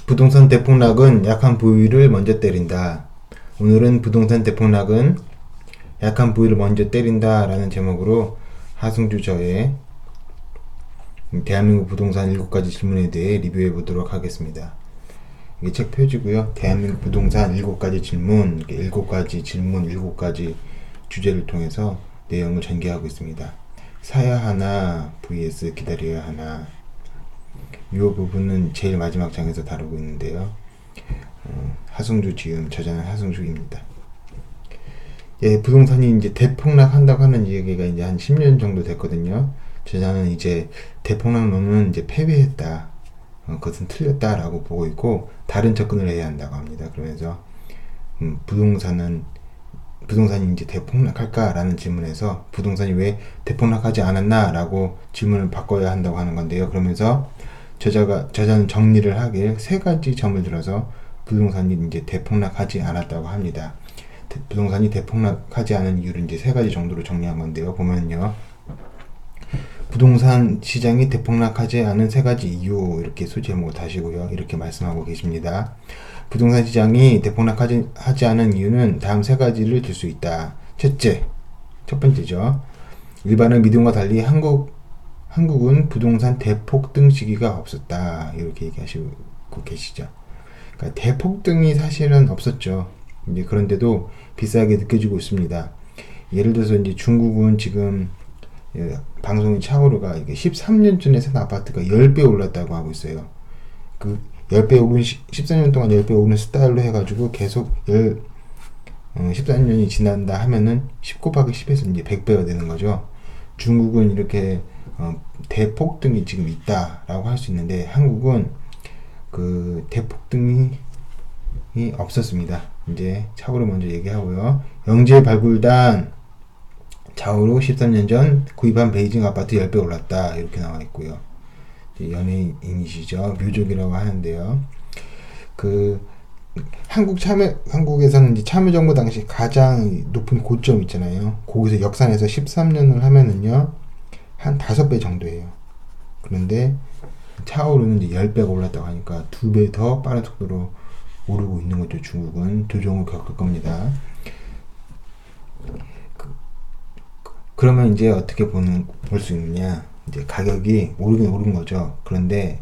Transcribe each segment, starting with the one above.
부동산 대폭락은 약한 부위를 먼저 때린다. 오늘은 부동산 대폭락은 약한 부위를 먼저 때린다 라는 제목으로 하승주 저의 대한민국 부동산 7가지 질문에 대해 리뷰해 보도록 하겠습니다. 이게 책 표지고요. 대한민국 부동산 7가지 질문, 7가지 질문, 7가지 주제를 통해서 내용을 전개하고 있습니다. 사야 하나 vs 기다려야 하나, 이 부분은 제일 마지막 장에서 다루고 있는데요. 하승주 지음, 저자는 하승주입니다. 예, 부동산이 이제 대폭락한다고 하는 얘기가 이제 한 10년 정도 됐거든요. 저자는 이제 대폭락론은 이제 패배했다, 그것은 틀렸다라고 보고 있고 다른 접근을 해야 한다고 합니다. 그러면서 부동산이 이제 대폭락할까라는 질문에서 부동산이 왜 대폭락하지 않았나라고 질문을 바꿔야 한다고 하는 건데요. 그러면서 저자는 정리를 하길 3가지 점을 들어서 부동산이 이제 대폭락하지 않았다고 합니다. 부동산이 대폭락하지 않은 이유를 이제 3가지 정도로 정리한 건데요. 보면요, 부동산 시장이 대폭락하지 않은 3가지 이유, 이렇게 소제목을 다시고요, 이렇게 말씀하고 계십니다. 부동산 시장이 대폭락하지 않은 이유는 다음 3가지를 들 수 있다. 첫 번째죠. 일반의 믿음과 달리 한국은 부동산 대폭등 시기가 없었다, 이렇게 얘기하시고 계시죠. 그러니까 대폭등이 사실은 없었죠. 이제 그런데도 비싸게 느껴지고 있습니다. 예를 들어서 이제 중국은 지금 방송인 차오르가 13년 전에 산 아파트가 10배 올랐다고 하고 있어요. 그 10배 오른 14년 동안 10배 오른 스타일로 해가지고 계속 14년이 지난다 하면은 10 곱하기 10에서 이제 100배가 되는 거죠. 중국은 이렇게 대폭등이 지금 있다라고 할 수 있는데 한국은 그 대폭등이 없었습니다. 이제 차후로 먼저 얘기하고요. 영재 발굴단 차후로 13년 전 구입한 베이징 아파트 10배 올랐다, 이렇게 나와 있고요. 연예인이시죠. 묘족이라고 하는데요. 한국에서는 이제 참여정부 당시 가장 높은 고점 있잖아요. 거기서 역산해서 13년을 하면은요, 한 5배 정도예요. 그런데 차오르는 이제 10배가 올랐다고 하니까 2배 더 빠른 속도로 오르고 있는 거죠. 중국은 조정을 겪을 겁니다. 그러면 이제 어떻게 볼 수 있느냐, 이제 가격이 오르긴 오른 거죠. 그런데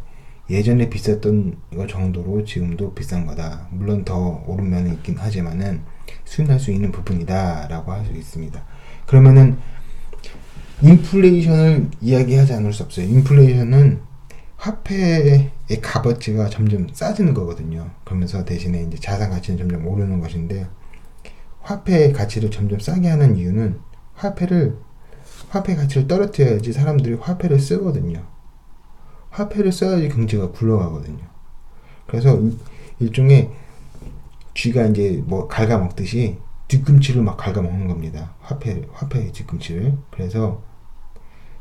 예전에 비쌌던 거 정도로 지금도 비싼 거다. 물론 더 오른 면이 있긴 하지만은 수용할 수 있는 부분이다 라고 할 수 있습니다. 그러면은 인플레이션을 이야기하지 않을 수 없어요. 인플레이션은 화폐의 값어치가 점점 싸지는 거거든요. 그러면서 대신에 이제 자산 가치는 점점 오르는 것인데, 화폐의 가치를 점점 싸게 하는 이유는 화폐 가치를 떨어뜨려야지 사람들이 화폐를 쓰거든요. 화폐를 써야지 경제가 굴러가거든요. 그래서 일종의 쥐가 이제 뭐 갉아먹듯이 뒤꿈치를 막 갉아먹는 겁니다. 화폐의 뒤꿈치를. 그래서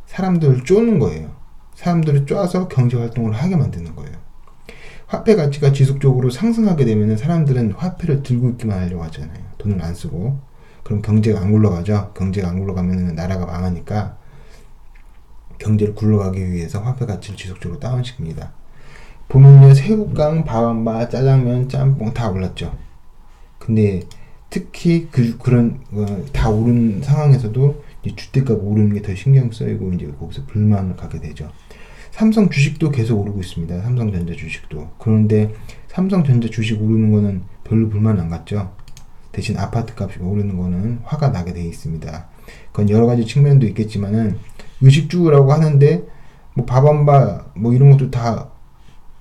사람들을 쪼는 거예요. 사람들을 쪼아서 경제 활동을 하게 만드는 거예요. 화폐 가치가 지속적으로 상승하게 되면 사람들은 화폐를 들고 있기만 하려고 하잖아요. 돈을 안 쓰고. 그럼 경제가 안 굴러가죠. 경제가 안 굴러가면 나라가 망하니까 경제를 굴러가기 위해서 화폐 가치를 지속적으로 다운시킵니다. 보면요, 새우깡, 밥한바, 짜장면, 짬뽕 다 올랐죠. 근데 특히 그런 다 오른 상황에서도 이제 주택값 오르는 게 더 신경 쓰이고 이제 거기서 불만을 갖게 되죠. 삼성 주식도 계속 오르고 있습니다. 삼성전자 주식도. 그런데 삼성전자 주식 오르는 거는 별로 불만 안 갔죠. 대신 아파트 값이 오르는 거는 화가 나게 돼 있습니다. 그건 여러 가지 측면도 있겠지만은 의식주라고 하는데 뭐 밥한바 뭐 이런 것도 다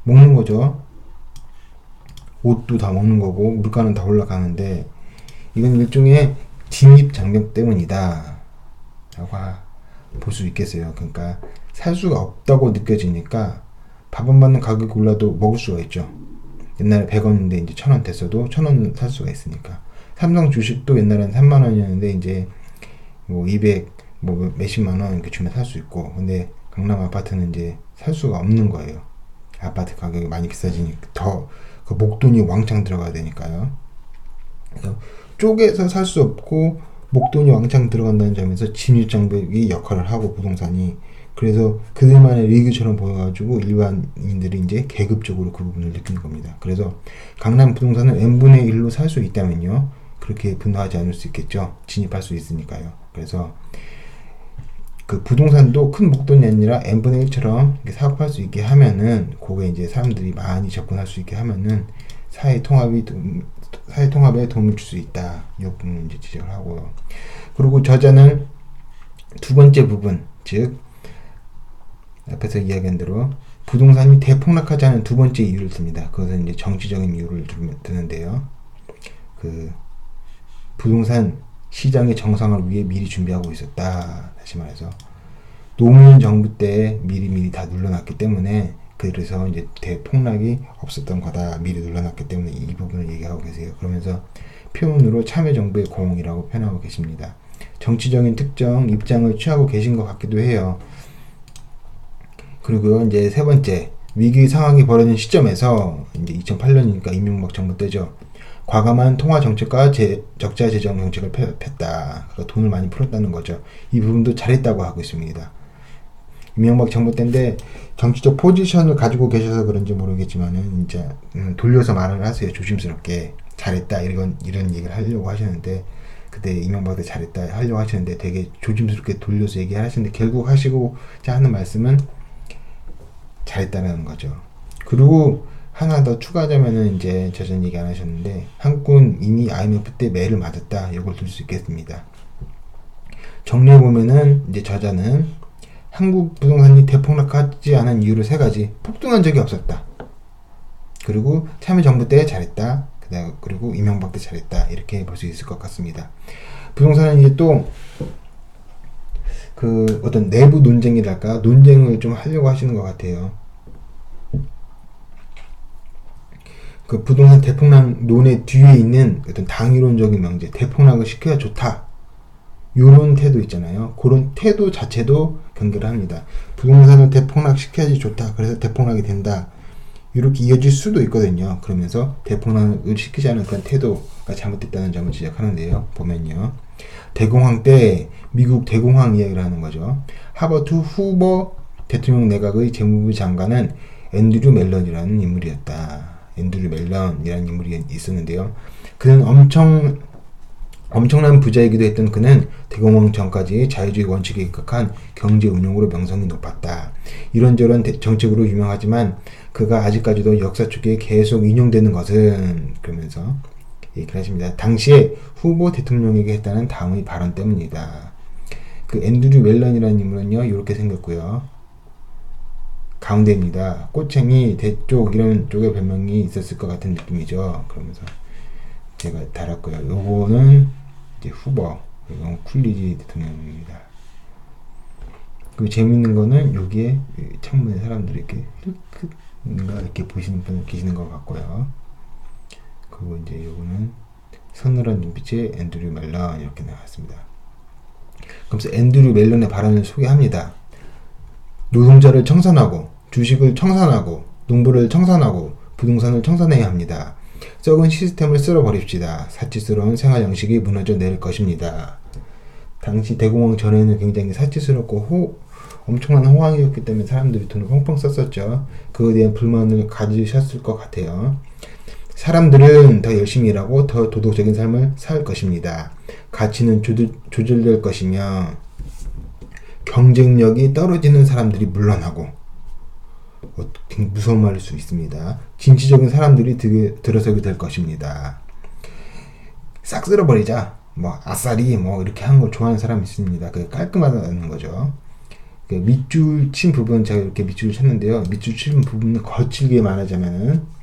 먹는 거죠. 옷도 다 먹는 거고 물가는 다 올라가는데 이건 일종의 진입 장벽 때문이다 라고 볼 수 있겠어요. 그러니까 살 수가 없다고 느껴지니까 밥 한 받는 가격이 올라도 먹을 수가 있죠. 옛날에 100원인데 이제 1000원 됐어도 1000원 살 수가 있으니까. 삼성 주식도 옛날엔 3만원이었는데 이제 뭐 200, 뭐 몇십만원 이렇게 주면 살 수 있고, 근데 강남 아파트는 이제 살 수가 없는 거예요. 아파트 가격이 많이 비싸지니까 더 그 목돈이 왕창 들어가야 되니까요. 그래서 쪼개서 살 수 없고 목돈이 왕창 들어간다는 점에서 진입장벽이 역할을 하고 부동산이, 그래서 그들만의 리그처럼 보여가지고 일반인들이 이제 계급적으로 그 부분을 느끼는 겁니다. 그래서 강남 부동산을 n분의 1로 살 수 있다면요, 그렇게 분노하지 않을 수 있겠죠. 진입할 수 있으니까요. 그래서 그 부동산도 큰 목돈이 아니라 n분의 1처럼 사업할 수 있게 하면은, 그게 이제 사람들이 많이 접근할 수 있게 하면은 사회 통합에 도움을 줄 수 있다. 이 부분을 이제 지적을 하고요. 그리고 저자는 두 번째 부분, 즉 앞에서 이야기한 대로 부동산이 대폭락하지 않은 두 번째 이유를 듭니다. 그것은 이제 정치적인 이유를 드는데요. 그 부동산 시장의 정상을 위해 미리 준비하고 있었다. 다시 말해서 노무현 정부 때 미리 다 눌러놨기 때문에, 그래서 이제 대폭락이 없었던 거다. 미리 눌러놨기 때문에 이 부분을 얘기하고 계세요. 그러면서 표현으로 참여정부의 공이라고 표현하고 계십니다. 정치적인 특정 입장을 취하고 계신 것 같기도 해요. 그리고 이제 세 번째, 위기 상황이 벌어진 시점에서 이제 2008년이니까 이명박 정부 때죠. 과감한 통화 정책과 적자 재정 정책을 폈다. 그러니까 돈을 많이 풀었다는 거죠. 이 부분도 잘했다고 하고 있습니다. 이명박 정부 때인데 정치적 포지션을 가지고 계셔서 그런지 모르겠지만은 이제 돌려서 말을 하세요. 조심스럽게 잘했다 이런 얘기를 하려고 하시는데, 그때 이명박 때 잘했다 하려고 하시는데 되게 조심스럽게 돌려서 얘기하시는데, 결국 하시고자 하는 말씀은 잘했다는 거죠. 그리고 하나 더 추가하자면은, 이제 저전 얘기 안 하셨는데, 한국은 이미 IMF 때 매를 맞았다. 이걸 들 수 있겠습니다. 정리해보면은, 이제 저자는 한국 부동산이 대폭락하지 않은 이유를 세 가지. 폭등한 적이 없었다. 그리고 참여정부 때 잘했다. 그리고 이명박 때 잘했다. 이렇게 볼 수 있을 것 같습니다. 부동산은 이제 또 그 어떤 내부 논쟁이랄까, 논쟁을 좀 하려고 하시는 것 같아요. 그 부동산 대폭락 논의 뒤에 있는 어떤 당위론적인 명제, 대폭락을 시켜야 좋다, 요런 태도 있잖아요. 그런 태도 자체도 경계를 합니다. 부동산을 대폭락 시켜야지 좋다, 그래서 대폭락이 된다, 이렇게 이어질 수도 있거든요. 그러면서 대폭락을 시키지 않은 그런 태도가 잘못됐다는 점을 지적하는데요. 보면요, 대공황 때 미국 대공황 이야기를 하는 거죠. 하버트 후보 대통령 내각의 재무부 장관은 앤드류 멜런이라는 인물이었다. 앤드류 멜런이라는 인물이 있었는데요. 그는 엄청난 부자이기도 했던 그는 대공황 전까지 자유주의 원칙에 입각한 경제 운용으로 명성이 높았다. 이런저런 정책으로 유명하지만 그가 아직까지도 역사 쪽에 계속 인용되는 것은, 그러면서 얘기를 하십니다. 당시에 후보 대통령에게 했다는 다음의 발언 때문이다. 그 앤드류 멜런이라는 인물은요, 이렇게 생겼고요. 가운데입니다. 꼬챙이, 대쪽 이런 쪽에 별명이 있었을 것 같은 느낌이죠. 그러면서 제가 달았고요. 요거는 이제 후보, 이건 쿨리지 대통령입니다. 그리고 재밌는 거는 여기에 창문에 사람들이 이렇게 이렇게 보시는 분 계시는 것 같고요. 그리고 이제 요거는 서늘한 눈빛의 앤드류 멜런, 이렇게 나왔습니다. 그래서 앤드류 멜런의 발언을 소개합니다. 노동자를 청산하고, 주식을 청산하고, 농부를 청산하고, 부동산을 청산해야 합니다. 썩은 시스템을 쓸어버립시다. 사치스러운 생활 양식이 무너져 내릴 것입니다. 당시 대공황 전에는 굉장히 사치스럽고 엄청난 호황이었기 때문에 사람들이 돈을 펑펑 썼었죠. 그거에 대한 불만을 가지셨을 것 같아요. 사람들은 더 열심히 일하고 더 도덕적인 삶을 살 것입니다. 가치는 조절될 것이며 경쟁력이 떨어지는 사람들이 물러나고, 되게 무서운 말일 수 있습니다. 진취적인 사람들이 들어서게 될 것입니다. 싹 쓸어버리자, 뭐 아싸리 뭐 이렇게 하는 걸 좋아하는 사람이 있습니다. 그게 깔끔하다는 거죠. 그 밑줄 친 부분, 제가 이렇게 밑줄을 쳤는데요. 밑줄 친 부분은 거칠게 말하자면은,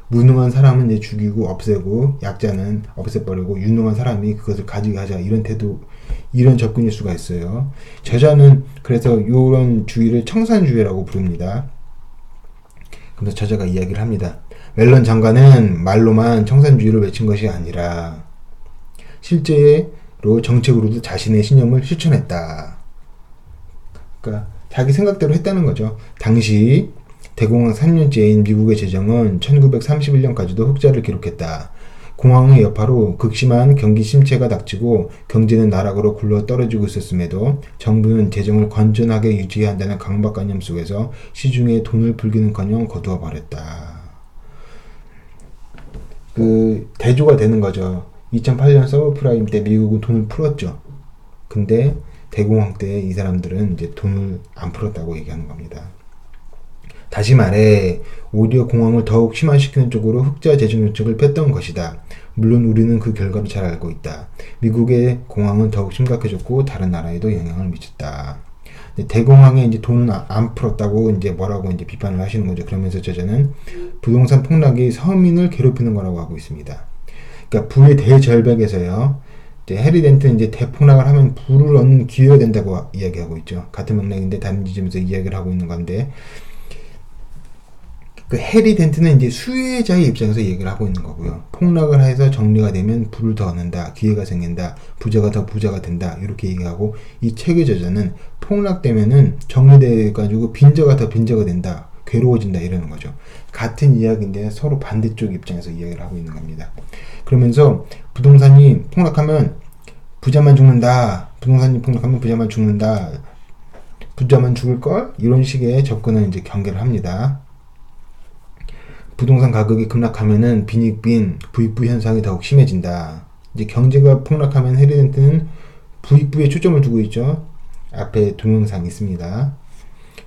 무능한 사람은 이제 죽이고 없애고, 약자는 없애버리고, 유능한 사람이 그것을 가지게 하자, 이런 태도, 이런 접근일 수가 있어요. 저자는 그래서 이런 주의를 청산주의라고 부릅니다. 그래서 저자가 이야기를 합니다. 멜런 장관은 말로만 청산주의를 외친 것이 아니라 실제로 정책으로도 자신의 신념을 실천했다. 그러니까 자기 생각대로 했다는 거죠. 당시 대공황 3년째인 미국의 재정은 1931년까지도 흑자를 기록했다. 공황의 여파로 극심한 경기 침체가 닥치고 경제는 나락으로 굴러 떨어지고 있었음에도 정부는 재정을 건전하게 유지해야 한다는 강박관념 속에서 시중에 돈을 불기는커녕 거두어 버렸다. 대조가 되는 거죠. 2008년 서브프라임 때 미국은 돈을 풀었죠. 근데 대공황 때 이 사람들은 이제 돈을 안 풀었다고 얘기하는 겁니다. 다시 말해 오히려 공황을 더욱 심화시키는 쪽으로 흑자 재정 정책을 폈던 것이다. 물론 우리는 그 결과를 잘 알고 있다. 미국의 공황은 더욱 심각해졌고 다른 나라에도 영향을 미쳤다. 대공황에 이제 돈은 안 풀었다고 이제 뭐라고 이제 비판을 하시는 거죠. 그러면서 저자는 부동산 폭락이 서민을 괴롭히는 거라고 하고 있습니다. 그러니까 부의 대절벽에서요. 해리 덴트는 이제 대폭락을 하면 부를 얻는 기회가 된다고 이야기하고 있죠. 같은 맥락인데 다른 지점에서 이야기를 하고 있는 건데, 그 해리 덴트는 이제 수혜자의 입장에서 얘기를 하고 있는 거고요. 폭락을 해서 정리가 되면 부를 더 얻는다, 기회가 생긴다, 부자가 더 부자가 된다, 이렇게 얘기하고, 이 책의 저자는 폭락되면은 정리돼가지고 빈자가 더 빈자가 된다, 괴로워진다, 이러는 거죠. 같은 이야기인데 서로 반대쪽 입장에서 이야기를 하고 있는 겁니다. 그러면서 부동산이 폭락하면 부자만 죽는다, 부동산이 폭락하면 부자만 죽는다, 부자만 죽을걸? 이런 식의 접근을 이제 경계를 합니다. 부동산 가격이 급락하면은 빈익빈, 부익부 현상이 더욱 심해진다. 이제 경제가 폭락하면 해리 덴트는 부익부에 초점을 두고 있죠. 앞에 동영상 있습니다.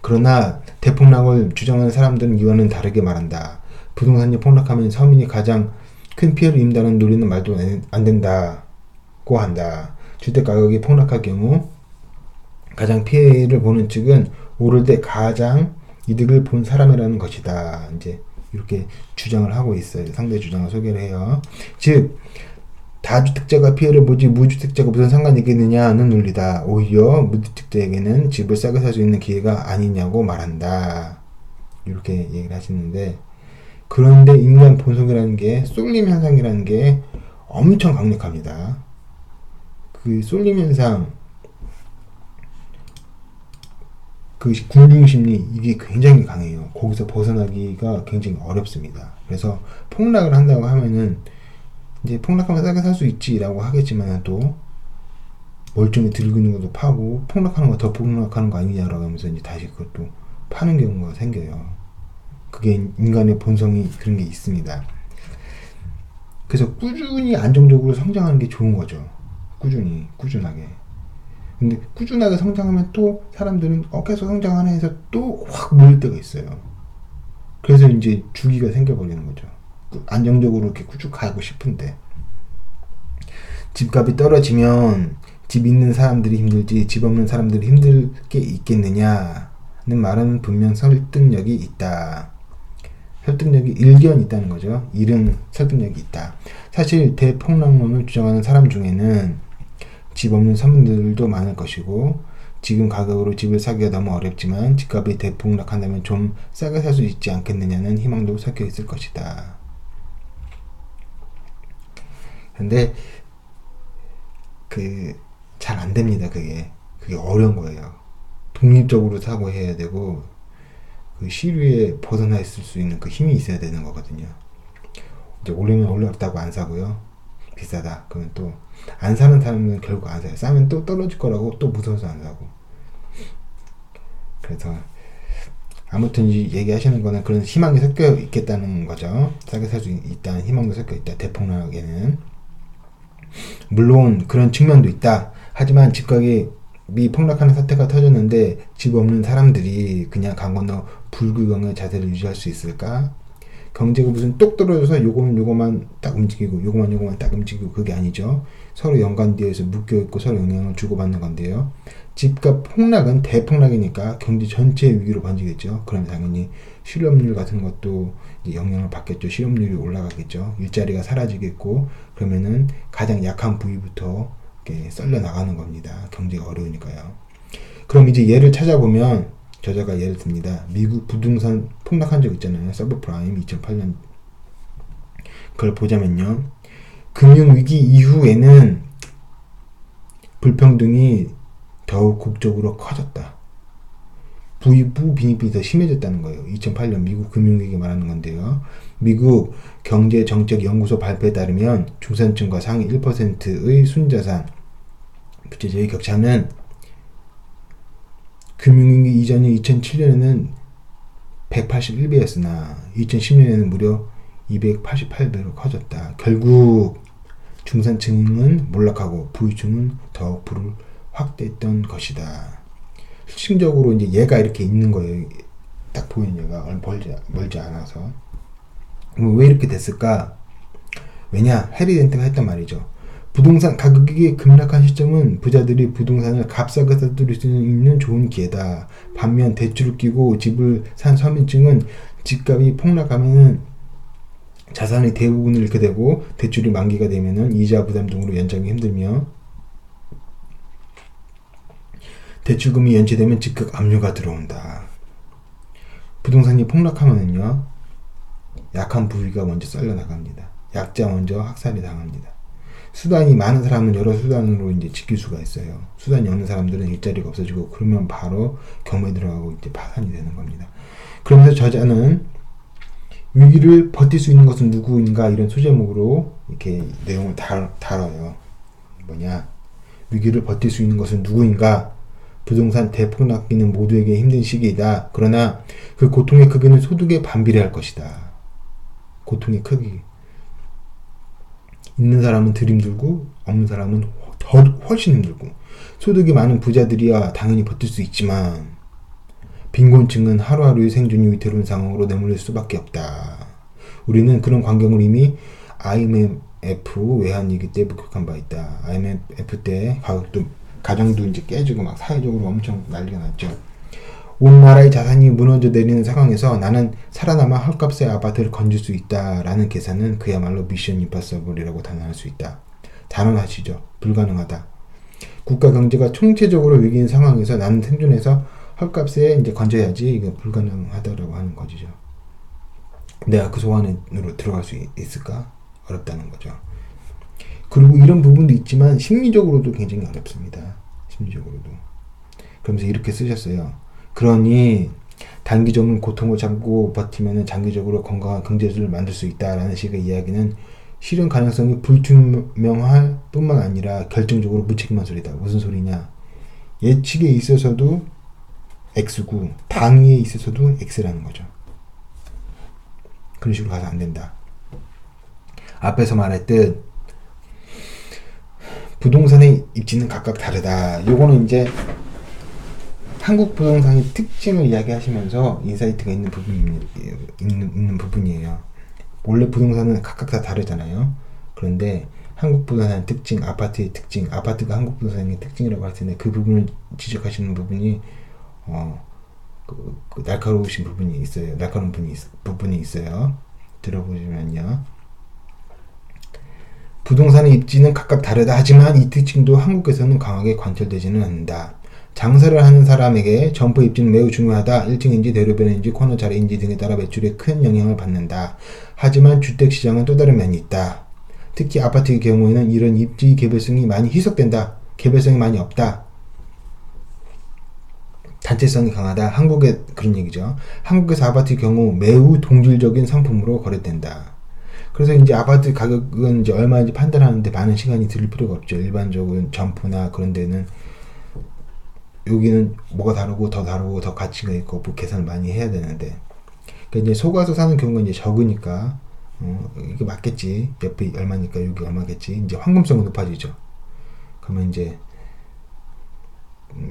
그러나 대폭락을 주장하는 사람들은 이와는 다르게 말한다. 부동산이 폭락하면 서민이 가장 큰 피해를 입는다는 논리는 말도 안 된다고 한다. 주택가격이 폭락할 경우 가장 피해를 보는 측은 오를 때 가장 이득을 본 사람이라는 것이다. 이제 이렇게 주장을 하고 있어요. 상대 주장을 소개를 해요. 즉 다주택자가 피해를 보지 무주택자가 무슨 상관이 있겠느냐는 논리다. 오히려 무주택자에게는 집을 싸게 살 수 있는 기회가 아니냐고 말한다. 이렇게 얘기를 하시는데, 그런데 인간 본성이라는 게, 쏠림 현상이라는 게 엄청 강력합니다. 그 쏠림 현상, 그 군중심리, 이게 굉장히 강해요. 거기서 벗어나기가 굉장히 어렵습니다. 그래서 폭락을 한다고 하면은 이제 폭락하면 싸게 살 수 있지라고 하겠지만, 또 멀쩡히 들고 있는 것도 파고 폭락하는 거 더 폭락하는 거 아니냐라고 하면서 이제 다시 그것도 파는 경우가 생겨요. 그게 인간의 본성이 그런 게 있습니다. 그래서 꾸준히 안정적으로 성장하는 게 좋은 거죠. 꾸준하게. 근데 꾸준하게 성장하면 또 사람들은 계속 성장하나 해서 또 확 몰릴 때가 있어요. 그래서 이제 주기가 생겨버리는 거죠. 안정적으로 이렇게 쭉 가고 싶은데, 집값이 떨어지면 집 있는 사람들이 힘들지 집 없는 사람들이 힘들 게 있겠느냐는 말은 분명 설득력이 있다. 설득력이 일견 있다는 거죠. 이른 설득력이 있다. 사실 대폭락론을 주장하는 사람 중에는 집 없는 사람들도 많을 것이고, 지금 가격으로 집을 사기가 너무 어렵지만 집값이 대폭락한다면 좀 싸게 살 수 있지 않겠느냐는 희망도 섞여 있을 것이다. 근데 잘 안 됩니다. 그게 어려운 거예요. 독립적으로 사고해야 되고, 그 시류에 벗어나 있을 수 있는 그 힘이 있어야 되는 거거든요. 이제 올리면 올랐다고 안 사고요. 비싸다. 그러면 또 안 사는 사람은 결국 안 사요. 싸면 또 떨어질 거라고 또 무서워서 안 사고. 그래서 아무튼 얘기하시는 거는 그런 희망이 섞여 있겠다는 거죠. 싸게 살 수 있다는 희망도 섞여 있다. 대폭락에는. 물론 그런 측면도 있다. 하지만 집가격이 폭락하는 사태가 터졌는데 집 없는 사람들이 그냥 강 건너 불구경의 자세를 유지할 수 있을까? 경제가 무슨 똑 떨어져서 요거만 딱 움직이고 요거만 딱 움직이고 그게 아니죠. 서로 연관되어서 묶여있고 서로 영향을 주고받는 건데요. 집값 폭락은 대폭락이니까 경제 전체의 위기로 번지겠죠. 그럼 당연히 실업률 같은 것도 이제 영향을 받겠죠. 실업률이 올라가겠죠. 일자리가 사라지겠고, 그러면은 가장 약한 부위부터 이렇게 썰려 나가는 겁니다. 경제가 어려우니까요. 그럼 이제 예를 찾아보면, 저자가 예를 듭니다. 미국 부동산 폭락한 적 있잖아요. 서브프라임 2008년. 그걸 보자면요. 금융위기 이후에는 불평등이 더욱 극적으로 커졌다. 부의부 빈익빈이 더 심해졌다는 거예요. 2008년 미국 금융위기 말하는 건데요. 미국 경제정책연구소 발표에 따르면 중산층과 상위 1%의 순자산 부채저의 격차는 금융위기 이전인 2007년에는 181배였으나 2010년에는 무려 288배로 커졌다. 결국 중산층은 몰락하고 부유층은 더욱 부를 확대했던 것이다. 실질적으로 이제 얘가 이렇게 있는 거예요. 딱 보이는 얘가 얼마 멀지 않아서. 왜 이렇게 됐을까? 왜냐? 해리 덴트가 했단 말이죠. 부동산 가격이 급락한 시점은 부자들이 부동산을 값싸게 사들일 수 있는 좋은 기회다. 반면 대출을 끼고 집을 산 서민층은 집값이 폭락하면은 자산의 대부분을 잃게 되고 대출이 만기가 되면은 이자 부담 등으로 연장이 힘들며 대출금이 연체되면 즉각 압류가 들어온다. 부동산이 폭락하면은요, 약한 부위가 먼저 썰려나갑니다. 약자 먼저 학살이 당합니다. 수단이 많은 사람은 여러 수단으로 이제 지킬 수가 있어요. 수단이 없는 사람들은 일자리가 없어지고 그러면 바로 경매에 들어가고 이제 파산이 되는 겁니다. 그러면서 저자는 위기를 버틸 수 있는 것은 누구인가 이런 소제목으로 이렇게 내용을 다뤄요. 뭐냐? 위기를 버틸 수 있는 것은 누구인가? 부동산 대폭락기는 모두에게 힘든 시기이다. 그러나 그 고통의 크기는 소득에 반비례할 것이다. 고통의 크기. 있는 사람은 덜 힘들고 없는 사람은 훨씬 힘들고 소득이 많은 부자들이야 당연히 버틸 수 있지만 빈곤층은 하루하루의 생존이 위태로운 상황으로 내몰릴 수밖에 없다. 우리는 그런 광경을 이미 IMF 외환위기 때 목격한 바 있다. IMF 때 가정도 이제 깨지고 막 사회적으로 엄청 난리가 났죠. 온 나라의 자산이 무너져 내리는 상황에서 나는 살아남아 헐값의 아파트를 건질 수 있다라는 계산은 그야말로 미션 임파서블이라고 단언할 수 있다. 단언하시죠. 불가능하다. 국가 경제가 총체적으로 위기인 상황에서 나는 생존해서 헐값에 이제 건져야지 이게 불가능하다라고 하는 거죠. 내가 그 소원으로 들어갈 수 있을까? 어렵다는 거죠. 그리고 이런 부분도 있지만 심리적으로도 굉장히 어렵습니다. 심리적으로도. 그러면서 이렇게 쓰셨어요. 그러니 단기적인 고통을 참고 버티면 장기적으로 건강한 경제를 만들 수 있다라는 식의 이야기는 실현 가능성이 불투명할 뿐만 아니라 결정적으로 무책임한 소리다. 무슨 소리냐? 예측에 있어서도 X고 당위에 있어서도 X라는 거죠. 그런 식으로 가서 안 된다. 앞에서 말했듯 부동산의 입지는 각각 다르다. 요거는 이제 한국 부동산의 특징을 이야기하시면서 인사이트가 있는 부분이에요. 원래 부동산은 각각 다 다르잖아요. 그런데 한국 부동산의 특징, 아파트의 특징, 아파트가 한국 부동산의 특징이라고 할 텐데 그 부분을 지적하시는 부분이 날카로우신 부분이 있어요. 날카로운 부분이 있어요. 들어보시면요. 부동산의 입지는 각각 다르다 하지만 이 특징도 한국에서는 강하게 관철되지는 않는다. 장사를 하는 사람에게 점포 입지는 매우 중요하다. 1층인지 대로변인지 코너 자리인지 등에 따라 매출에 큰 영향을 받는다. 하지만 주택시장은 또 다른 면이 있다. 특히 아파트의 경우에는 이런 입지 개별성이 많이 희석된다. 개별성이 많이 없다. 단체성이 강하다. 한국의 그런 얘기죠. 한국에서 아파트의 경우 매우 동질적인 상품으로 거래된다. 그래서 이제 아파트 가격은 이제 얼마인지 판단하는데 많은 시간이 들일 필요가 없죠. 일반적인 점포나 그런 데는 여기는 뭐가 다르고 더 가치가 있고 뭐 계산을 많이 해야 되는데 그러니까 이제 속아서 사는 경우가 이제 적으니까 이게 맞겠지. 옆에 얼마니까 여기 얼마겠지. 이제 황금성이 높아지죠. 그러면 이제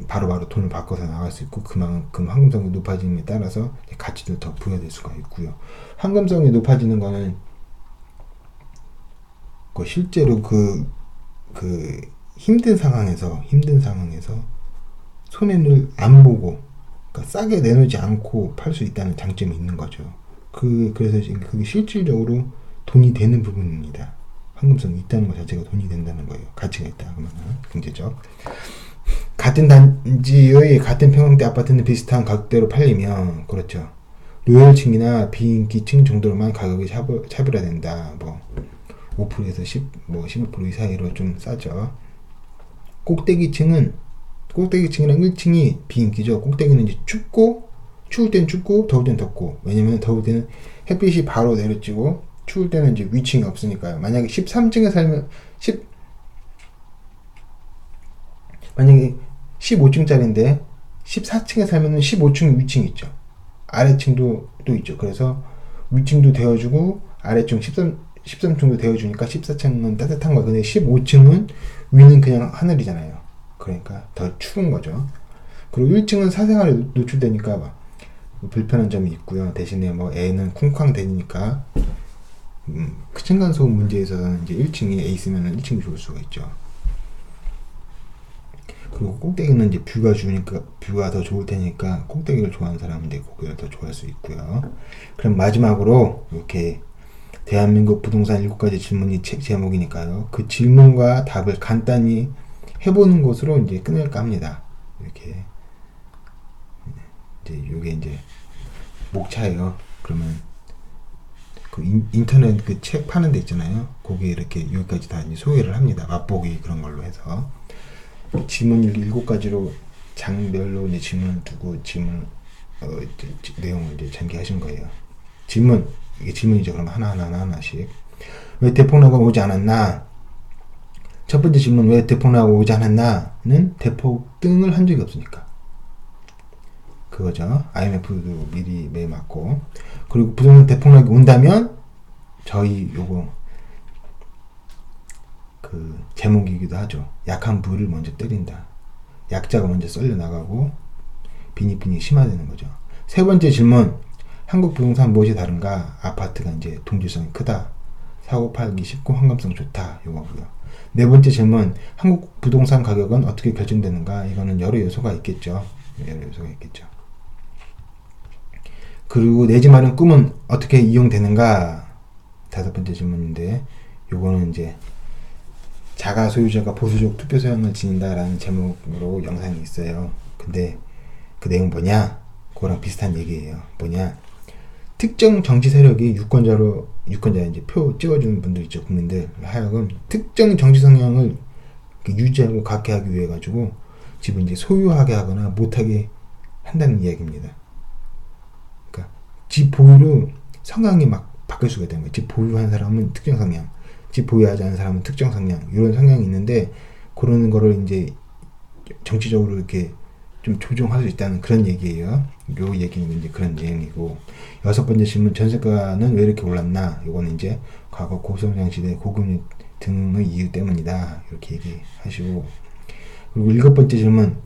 바로바로 돈을 바꿔서 나갈 수 있고 그만큼 황금성이 높아짐에 따라서 가치도 더 부여될 수가 있고요. 황금성이 높아지는 거는 실제로 그 힘든 상황에서 손해를 안 보고 그러니까 싸게 내놓지 않고 팔 수 있다는 장점이 있는 거죠. 그래서 지금 그게 실질적으로 돈이 되는 부분입니다. 황금성이 있다는 것 자체가 돈이 된다는 거예요. 가치가 있다 그러면 경제적. 같은 단지의 같은 평형대 아파트는 비슷한 가격대로 팔리면 그렇죠. 로열층이나 비인기층 정도로만 가격이 차별화된다. 5%에서 15% 사이로 좀 싸죠. 꼭대기층은 꼭대기층이랑 1층이 비인기죠. 꼭대기는 이제 추울 땐 춥고 더울 땐 덥고, 왜냐면 더울 때는 햇빛이 바로 내려지고 추울 때는 이제 위층이 없으니까요. 만약에 13층에 살면 만약에 15층짜리인데 14층에 살면은 15층 위층이 있죠. 아래층도 또 있죠. 그래서 위층도 데워주고 아래층 13층도 데워주니까 14층은 따뜻한 거예요. 근데 15층은 위는 그냥 하늘이잖아요. 그러니까 더 추운 거죠. 그리고 1층은 사생활에 노출되니까 막 불편한 점이 있고요. 대신에 뭐 애는 쿵쾅 대니까 그 층간소음 문제에 있어서는 이제 1층이 애 있으면 1층이 좋을 수가 있죠. 그리고 꼭대기는 이제 뷰가 좋으니까, 뷰가 더 좋을 테니까 꼭대기를 좋아하는 사람은 이제 거기를 더 좋아할 수 있고요. 그럼 마지막으로 이렇게 대한민국 부동산 7가지 질문이 책 제목이니까요. 그 질문과 답을 간단히 해보는 것으로 이제 끝낼까 합니다. 이렇게 이제 요게 이제 목차예요. 그러면 그 인터넷 그 책 파는 데 있잖아요. 거기에 이렇게 여기까지 다 이제 소개를 합니다. 맛보기 그런 걸로 해서 질문 7가지로 장별로 이제 질문을 두고 질문 내용을 이제 전개하신 거예요. 질문, 이게 질문이죠. 그럼 하나씩. 왜 대폭락가 오지 않았나? 첫 번째 질문, 왜 대폭락가 오지 않았나는 대폭등을 한 적이 없으니까. 그거죠. IMF도 미리 매 맞고. 그리고 부동산 대폭락이 온다면 저희 요거 그 제목이기도 하죠. 약한 부를 먼저 때린다. 약자가 먼저 썰려 나가고 빈익빈이 심화되는 거죠. 세 번째 질문, 한국 부동산 무엇이 다른가? 아파트가 이제 동질성이 크다. 사고 팔기 쉽고 환감성 좋다. 요거고요. 네 번째 질문, 한국 부동산 가격은 어떻게 결정되는가? 이거는 여러 요소가 있겠죠. 그리고 내 집 마련 꿈은 어떻게 이용되는가? 다섯 번째 질문인데, 요거는 이제 자가 소유자가 보수적 투표 소양을 지닌다라는 제목으로 영상이 있어요. 근데 그 내용 뭐냐? 그거랑 비슷한 얘기예요. 뭐냐? 특정 정치 세력이 유권자 이제 표 찍어주는 분들 있죠. 국민들 하여금 특정 정치 성향을 유지하고 갖게 하기 위해 가지고 집을 이제 소유하게 하거나 못하게 한다는 이야기입니다. 그러니까 집 보유로 성향이 막 바뀔 수가 있다는 거예요. 집 보유한 사람은 특정 성향, 집 보유하지 않은 사람은 특정 성향, 이런 성향이 있는데 그런 거를 이제 정치적으로 이렇게 좀 조정할 수 있다는 그런 얘기예요. 요 얘기는 이제 그런 내용이고, 여섯 번째 질문, 전세가는 왜 이렇게 올랐나? 요거는 이제 과거 고성장 시대 고금리 등의 이유 때문이다. 이렇게 얘기하시고, 그리고 일곱 번째 질문,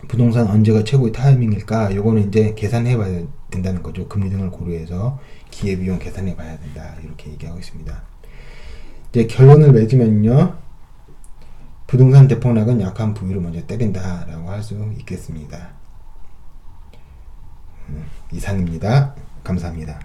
부동산 언제가 최고의 타이밍일까? 요거는 이제 계산해봐야 된다는 거죠. 금리 등을 고려해서 기회비용 계산해봐야 된다. 이렇게 얘기하고 있습니다. 이제 결론을 맺으면요, 부동산 대폭락은 약한 부위를 먼저 때린다라고 할 수 있겠습니다. 이상입니다. 감사합니다.